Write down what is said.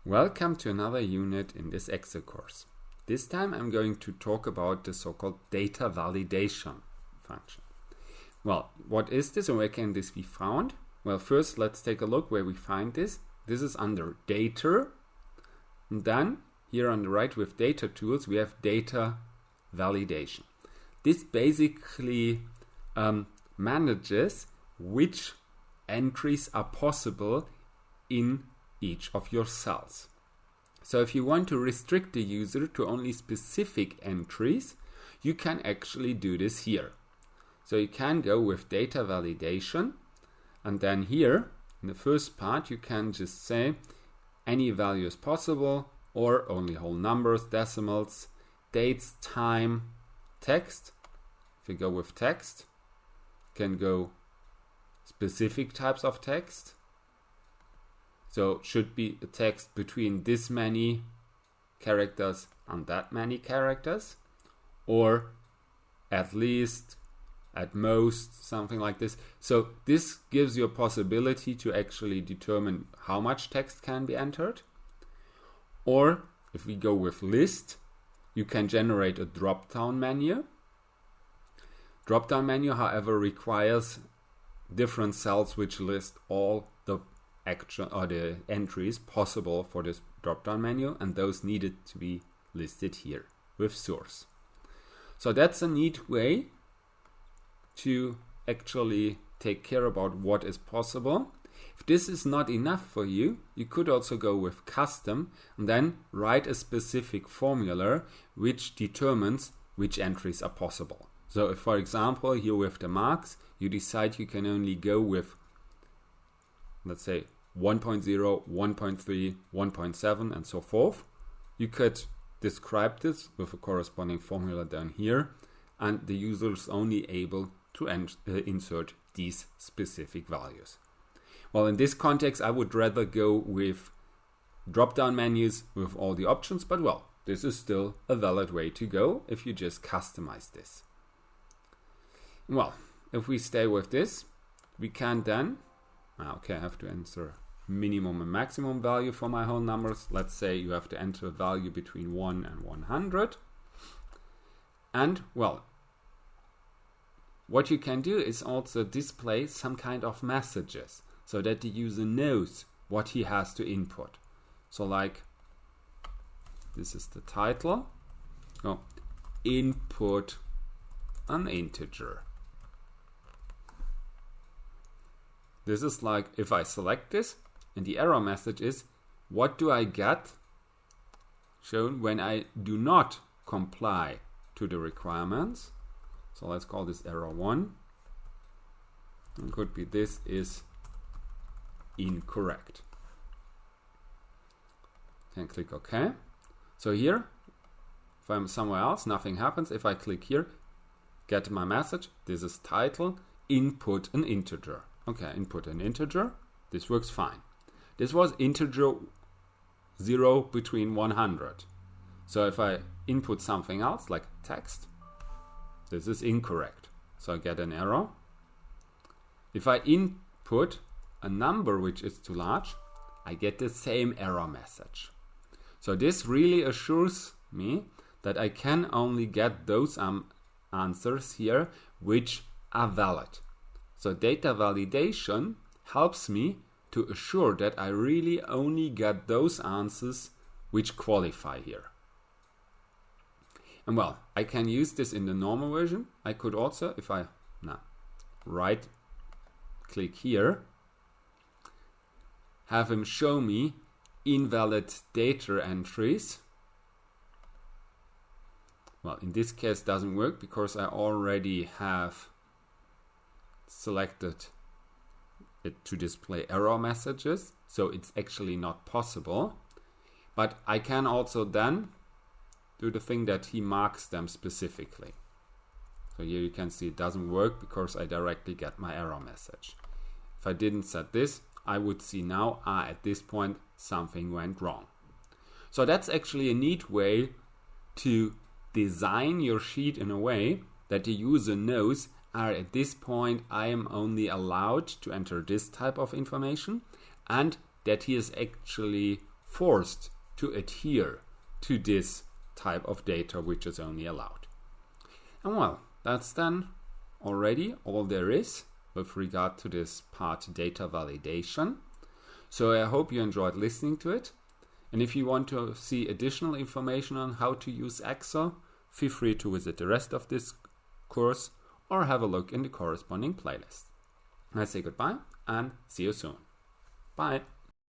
Welcome to another unit in this Excel course. This time I'm going to talk about the so-called data validation function. Well, what is this and where can this be found? Well, first let's take a look where we find this. This is under Data, and then here on the right with Data Tools we have Data Validation. This basically manages which entries are possible in each of your cells. So if you want to restrict the user to only specific entries, you can actually do this here. So you can go with data validation, and then here in the first part you can just say any value is possible or only whole numbers, decimals, dates, time, text. If you go with text, you can go specific types of text. So should be a text between this many characters and that many characters, or at least, at most, something like this. So this gives you a possibility to actually determine how much text can be entered. Or if we go with list, you can generate a drop-down menu. Drop-down menu, however, requires different cells which list all the action or the entries possible for this drop-down menu, and those needed to be listed here with source. So that's a neat way to actually take care about what is possible. If this is not enough for you, you could also go with custom and then write a specific formula which determines which entries are possible. So if, for example, here with the marks, you decide you can only go with, let's say, 1.0, 1.3, 1.7 and so forth. You could describe this with a corresponding formula down here, and the user is only able to insert these specific values. Well, in this context, I would rather go with drop-down menus with all the options, but well, this is still a valid way to go if you just customize this. Well, if we stay with this, we can then, I have to enter minimum and maximum value for my whole numbers. Let's say you have to enter a value between 1 and 100. And well, what you can do is also display some kind of messages so that the user knows what he has to input. So like, this is the title. Oh, input an integer. This is like if I select this, and the error message is, what do I get shown when I do not comply to the requirements? So let's call this error 1. It could be this is incorrect. Then click OK. So here, if I'm somewhere else, nothing happens. If I click here, get my message. This is title, input an integer. Okay, input an integer. This works fine. This was integer 0 between 100. So if I input something else like text, this is incorrect. So I get an error. If I input a number which is too large, I get the same error message. So this really assures me that I can only get those answers here which are valid. So data validation helps me to assure that I really only get those answers which qualify here. And well, I can use this in the normal version. I could also, if I right click here, have him show me invalid data entries. Well, in this case doesn't work because I already have selected it to display error messages, so it's actually not possible. But I can also then do the thing that he marks them specifically. So here you can see it doesn't work because I directly get my error message. If I didn't set this, I would see now, at this point something went wrong. So that's actually a neat way to design your sheet in a way that the user knows at this point I am only allowed to enter this type of information, and that he is actually forced to adhere to this type of data which is only allowed. And well, that's then already all there is with regard to this part data validation. So I hope you enjoyed listening to it. And if you want to see additional information on how to use Excel, feel free to visit the rest of this course or have a look in the corresponding playlist. I say goodbye and see you soon. Bye.